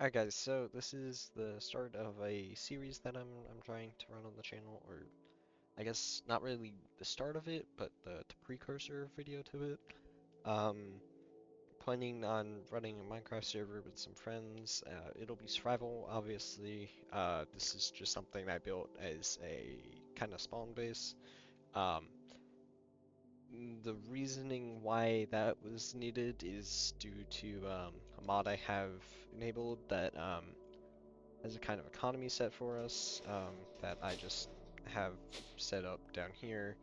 Alright guys, so this is the start of a series that I'm trying to run on the channel, or I guess not really the start of it, but the precursor video to it. Um, Planning on running a Minecraft server with some friends. It'll be survival, obviously. This is just something I built as a kind of spawn base. Um, the reasoning why that was needed is due to a mod I have enabled that has a kind of economy set for us that I just have set up down here.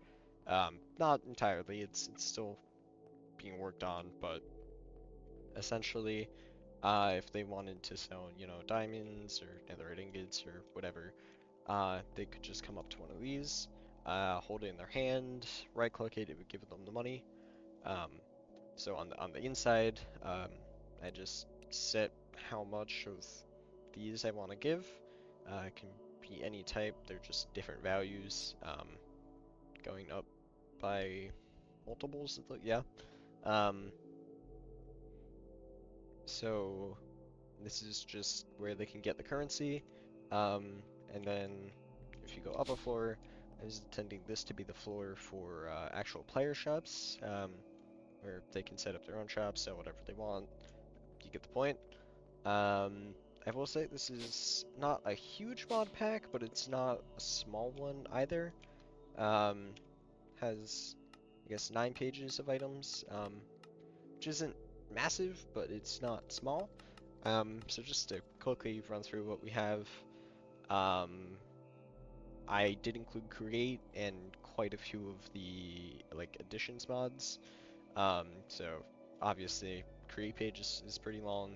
Not entirely, it's still being worked on, but essentially, if they wanted to sell, diamonds or netherite ingots or whatever, they could just come up to one of these, hold it in their hand, right-click it, it would give them the money. Um, so on the inside, I just set how much of these I want to give. It can be any type, they're just different values, going up by multiples, yeah. Um, so this is just where they can get the currency, um, and then if you go up a floor, I was intending this to be the floor for actual player shops, where they can set up their own shops, sell whatever they want. You get the point. I will say this is not a huge mod pack, but it's not a small one either. Um, has, I guess, 9 pages of items, which isn't massive, but it's not small. So just to quickly run through what we have, I did include Create and quite a few of the like additions mods. So obviously Create page is pretty long,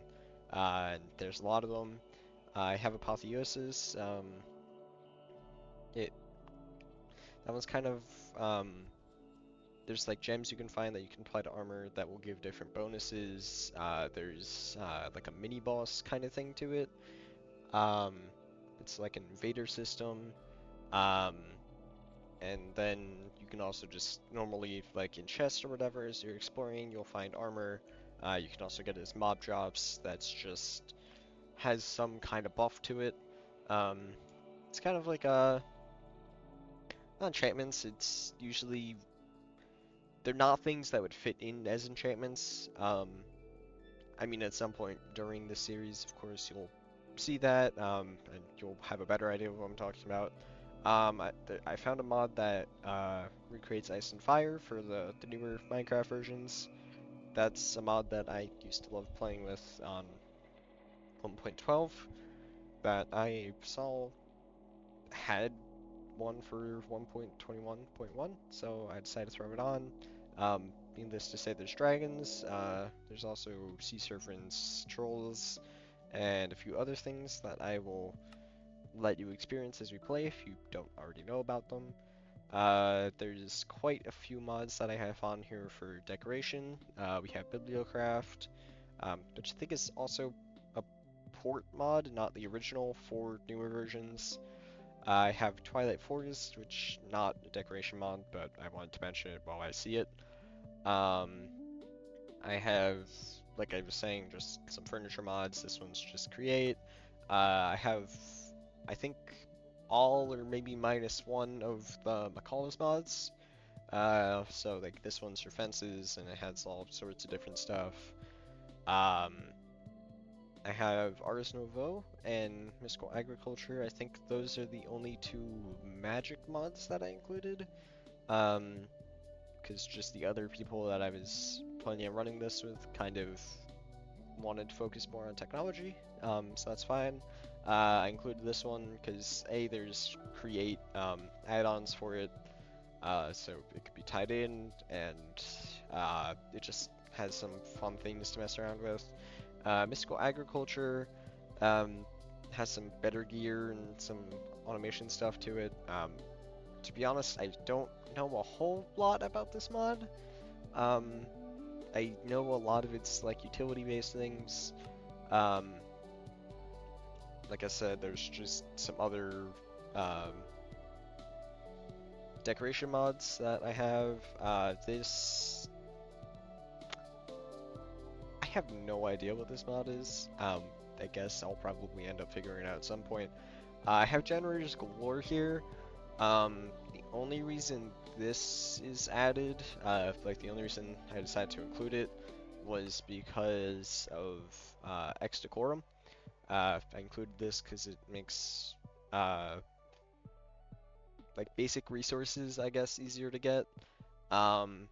and there's a lot of them. I have Apotheosis. It that one's kind of there's like gems you can find that you can apply to armor that will give different bonuses. There's like a mini boss kind of thing to it. Um, it's like an invader system. Um, and then you can also just normally, like in chests or whatever, as you're exploring, you'll find armor. You can also get it as mob drops. That's just has some kind of buff to it. Um, it's kind of like not enchantments. It's usually they're not things that would fit in as enchantments. I mean, at some point during the series, of course, you'll see that, and you'll have a better idea of what I'm talking about. I found a mod that recreates Ice and Fire for the newer Minecraft versions. That's a mod that I used to love playing with on 1.12, that I saw had one for 1.21.1, so I decided to throw it on. Needless to say, there's dragons, there's also sea serpents, trolls, and a few other things that I will let you experience as we play if you don't already know about them. There's quite a few mods that I have on here for decoration. We have Bibliocraft, which I think is also a port mod, not the original for newer versions. I have Twilight Forest, which not a decoration mod, but I wanted to mention it while I see it. Um, I have, like I was saying, just some furniture mods. This one's just create. I have, I think, all or maybe minus one of the McCollum's mods. So like this one's for fences, and it has all sorts of different stuff. Um, I have Ars Nouveau and Mystical Agriculture. I think those are the only two magic mods that I included. Because just the other people that I was planning on running this with kind of wanted to focus more on technology, so that's fine. I included this one because A, there's create add-ons for it, so it could be tied in, and it just has some fun things to mess around with. Mystical Agriculture has some better gear and some automation stuff to it. To be honest, I don't know a whole lot about this mod. I know a lot of its like utility-based things. Um, like I said, there's just some other um, decoration mods that I have. I have no idea what this mod is. I guess I'll probably end up figuring it out at some point. I have generators galore here. The only reason this is added, like the only reason I decided to include it was because of Ex Decorum. I included this because it makes uh, like basic resources, I guess, easier to get. Um,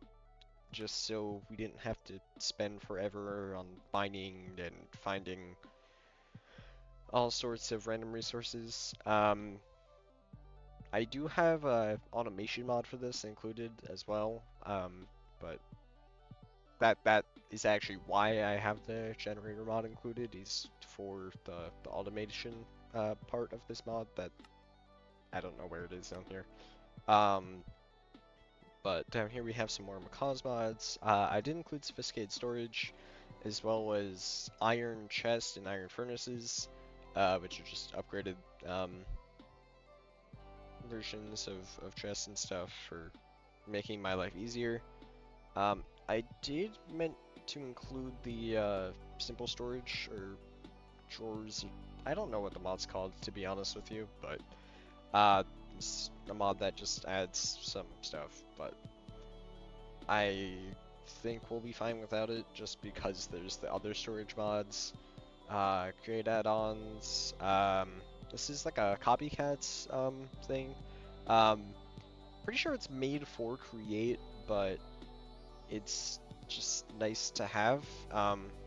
just so we didn't have to spend forever on mining and finding all sorts of random resources. I do have a automation mod for this included as well, but that is actually why I have the generator mod included, is for the automation part of this mod that I don't know where it is down here. Um, but down here we have some more Macaws mods. I did include sophisticated storage, as well as iron chest and iron furnaces, which are just upgraded versions of chests and stuff for making my life easier. I did meant to include the simple storage or drawers. I don't know what the mod's called, to be honest with you, but it's a mod that just adds some stuff. But I think we'll be fine without it, just because there's the other storage mods, create add-ons. This is like a copycats thing. Um, Pretty sure it's made for create, but it's just nice to have.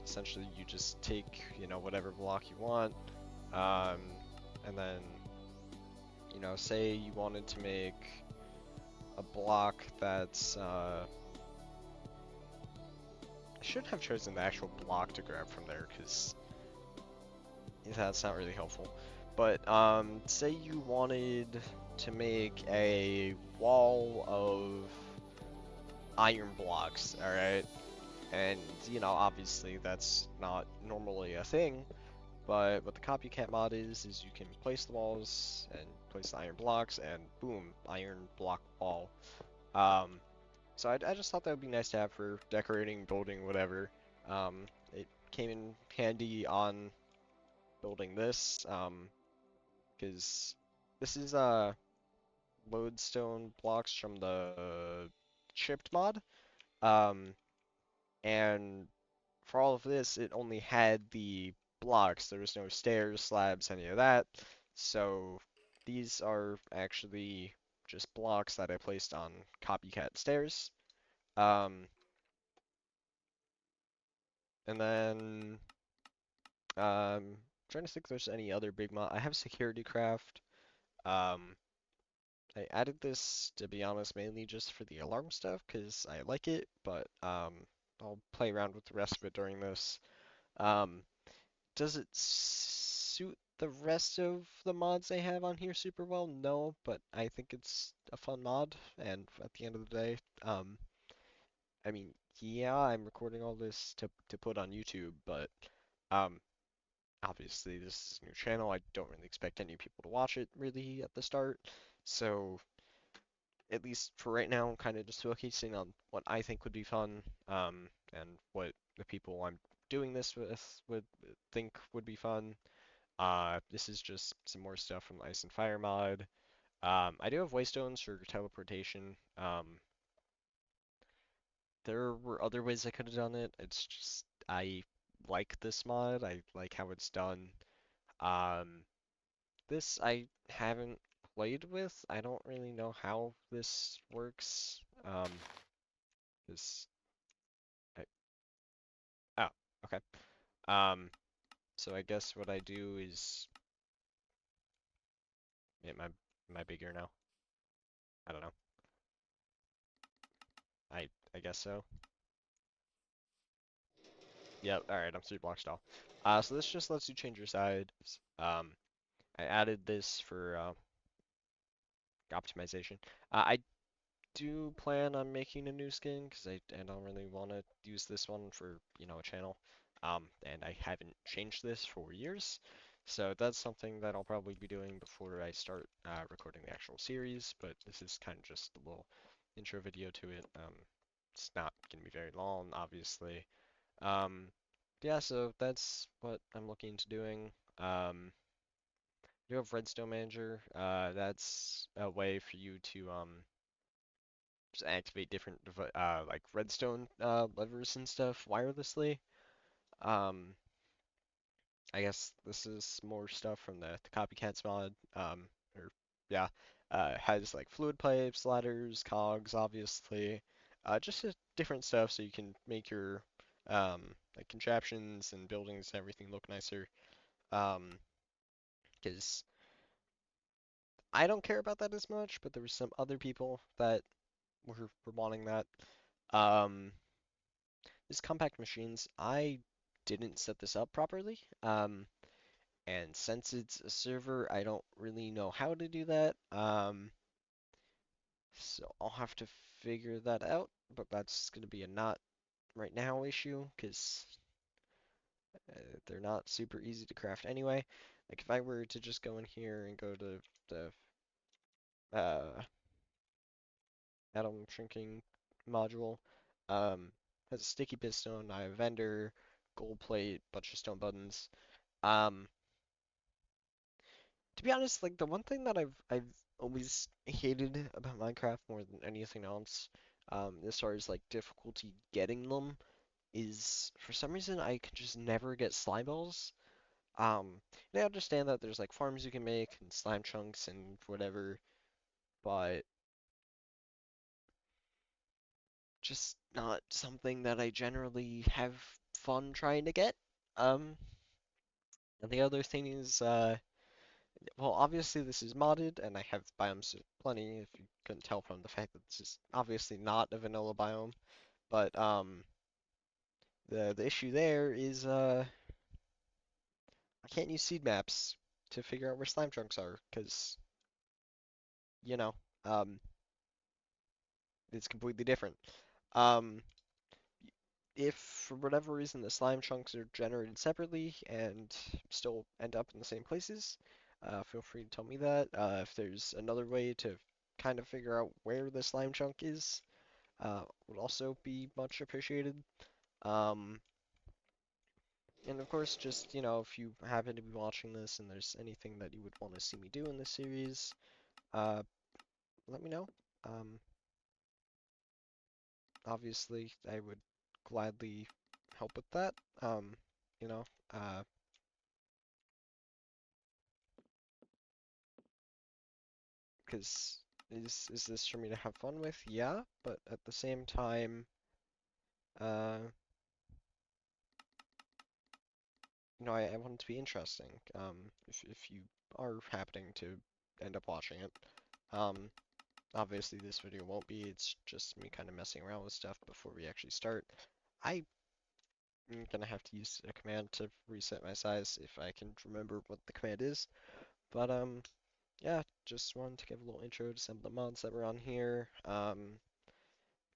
Essentially, you just take, whatever block you want, um, and then, say you wanted to make a block that's, I should have chosen the actual block to grab from there, because that's not really helpful. But, say you wanted to make a wall of iron blocks, alright? And, obviously that's not normally a thing, but what the copycat mod is you can place the walls and place the iron blocks and boom, iron block wall. Um, so I just thought that would be nice to have for decorating, building, whatever. It came in handy on building this, because this is lodestone blocks from the chipped mod. Um, and for all of this, it only had the blocks. There was no stairs, slabs, any of that. So these are actually just blocks that I placed on copycat stairs. Um, and then trying to think if there's any other big mod. I have security craft. Um, I added this, to be honest, mainly just for the alarm stuff because I like it, but I'll play around with the rest of it during this. Um, Does it suit the rest of the mods they have on here super well? No, but I think it's a fun mod, and at the end of the day, I mean, yeah, I'm recording all this to put on YouTube, but um, obviously this is a new channel. I don't really expect any people to watch it really at the start, so at least for right now, I'm kind of just focusing on what I think would be fun, and what the people I'm doing this with would think would be fun. This is just some more stuff from the Ice and Fire mod. I do have waystones for teleportation. There were other ways I could have done it. It's just I like this mod. I like how it's done. Um, this I haven't played with. I don't really know how this works. This I, oh, okay. Um, so I guess what I do is, am I bigger now? I don't know. I guess so. Yep, alright, I'm 3 blocks tall. So this just lets you change your sides. I added this for optimization. I do plan on making a new skin because I don't really want to use this one for, a channel. And I haven't changed this for years. So that's something that I'll probably be doing before I start recording the actual series, but this is kind of just a little intro video to it. It's not going to be very long, obviously. Um, yeah, so that's what I'm looking into doing. Um, you have Redstone Manager. That's a way for you to just activate different like redstone levers and stuff wirelessly. Um, I guess this is more stuff from the Copycats mod. Or yeah, has like fluid pipes, ladders, cogs, obviously, just different stuff so you can make your like contraptions and buildings and everything look nicer. Um, because I don't care about that as much, but there were some other people that were wanting that. Um, these compact machines, I didn't set this up properly. And since it's a server, I don't really know how to do that. So I'll have to figure that out, but that's going to be a not right now issue because they're not super easy to craft anyway. Like if I were to just go in here and go to the uh, atom shrinking module, has a sticky piston, I have a vendor, gold plate, bunch of stone buttons. Um, to be honest, like the one thing that I've always hated about Minecraft more than anything else, as far as like difficulty getting them, is for some reason I can just never get slime balls. And I understand that there's like farms you can make and slime chunks and whatever, but just not something that I generally have fun trying to get. Um, and the other thing is, well, obviously this is modded, and I have biomes plenty, if you couldn't tell from the fact that this is obviously not a vanilla biome. But the issue there is I can't use seed maps to figure out where slime chunks are, because you know, um, it's completely different. Um, if for whatever reason the slime chunks are generated separately and still end up in the same places, feel free to tell me that. If there's another way to kind of figure out where the slime chunk is, would also be much appreciated. Um, and of course, just, if you happen to be watching this and there's anything that you would want to see me do in this series, uh, let me know. Um, obviously, I would gladly help with that. Um, you know, uh, because is this for me to have fun with? Yeah, but at the same time, uh, I want it to be interesting. If you are happening to end up watching it, um, obviously this video won't be. It's just me kind of messing around with stuff before we actually start. I'm gonna have to use a command to reset my size if I can remember what the command is. But yeah, just wanted to give a little intro to some of the mods that were on here. I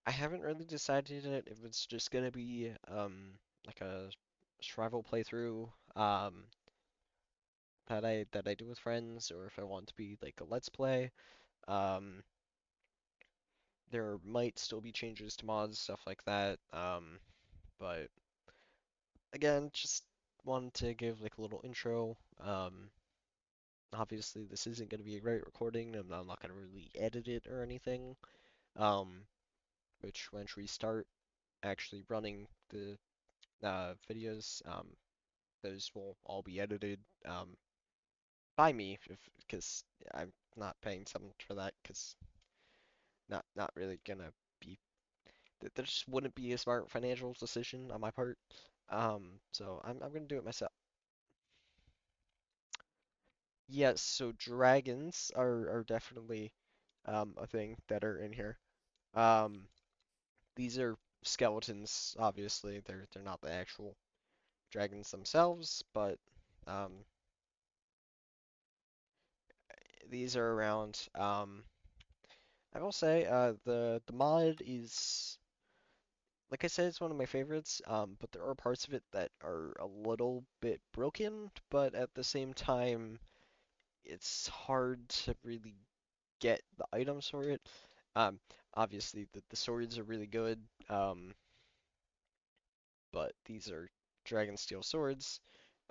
haven't really decided yet if it's just gonna be like a survival playthrough that I do with friends, or if I want to be like a let's play. Um, there might still be changes to mods, stuff like that. But again, just wanted to give like a little intro. Obviously this isn't gonna be a great recording, and I'm not gonna really edit it or anything. Um, which once we start actually running the videos, those will all be edited by me, because I'm not paying someone for that, because not really gonna be. There just wouldn't be a smart financial decision on my part. So I'm gonna do it myself. Yes, so dragons are definitely a thing that are in here. Um, these are skeletons, obviously. They're not the actual dragons themselves, but um, these are around. I will say, the mod is, like I said, it's one of my favorites. But there are parts of it that are a little bit broken, but at the same time, it's hard to really get the items for it. Um, obviously the swords are really good. But these are dragon steel swords.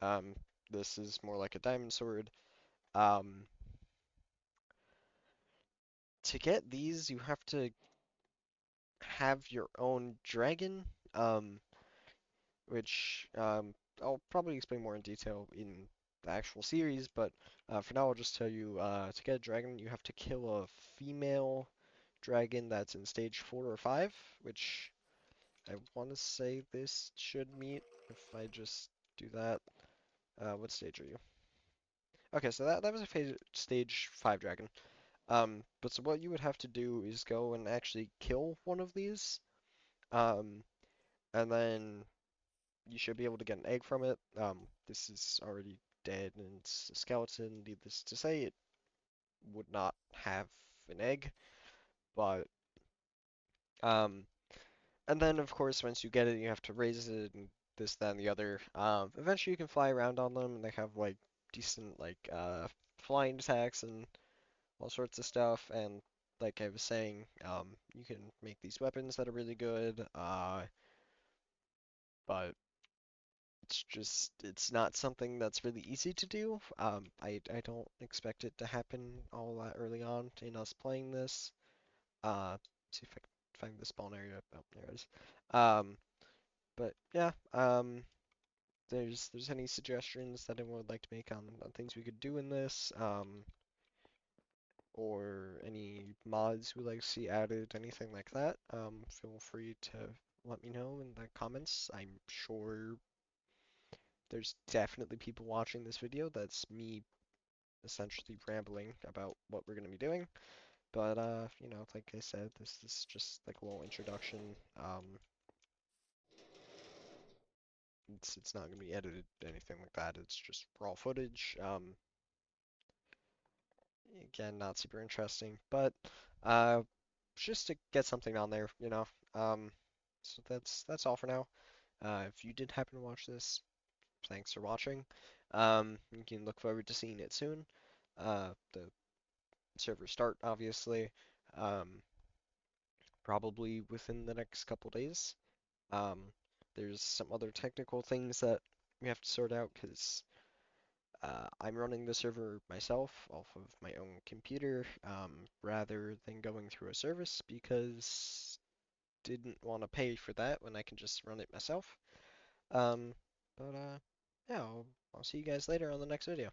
Um, this is more like a diamond sword. Um, to get these, you have to have your own dragon, um, which I'll probably explain more in detail in the actual series, but for now I'll just tell you to get a dragon, you have to kill a female dragon that's in stage 4 or 5, which I want to say this should meet if I just do that. What stage are you? Okay, so that was a stage 5 dragon. But so what you would have to do is go and actually kill one of these, um, and then you should be able to get an egg from it. This is already dead and it's a skeleton. Needless to say, it would not have an egg, but um, and then of course once you get it, you have to raise it and this, that, and the other. Eventually you can fly around on them, and they have like decent like flying attacks and all sorts of stuff. And like I was saying, you can make these weapons that are really good. But it's not something that's really easy to do. I don't expect it to happen all that early on in us playing this. See if I can find the spawn area. Oh, there it is. Um, but yeah, there's any suggestions that anyone would like to make on things we could do in this, or any mods we'd like to see added, anything like that, feel free to let me know in the comments. I'm sure there's definitely people watching this video that's me essentially rambling about what we're going to be doing. But, you know, like I said, this is just like a little introduction. It's not going to be edited, anything like that. It's just raw footage. Again, not super interesting, but uh, just to get something on there, you know. Um, so that's all for now. If you did happen to watch this, thanks for watching. You can look forward to seeing it soon. The server start, obviously, um, probably within the next couple days. Um, there's some other technical things that we have to sort out because I'm running the server myself off of my own computer rather than going through a service because didn't want to pay for that when I can just run it myself. Um, but yeah, I'll see you guys later on the next video.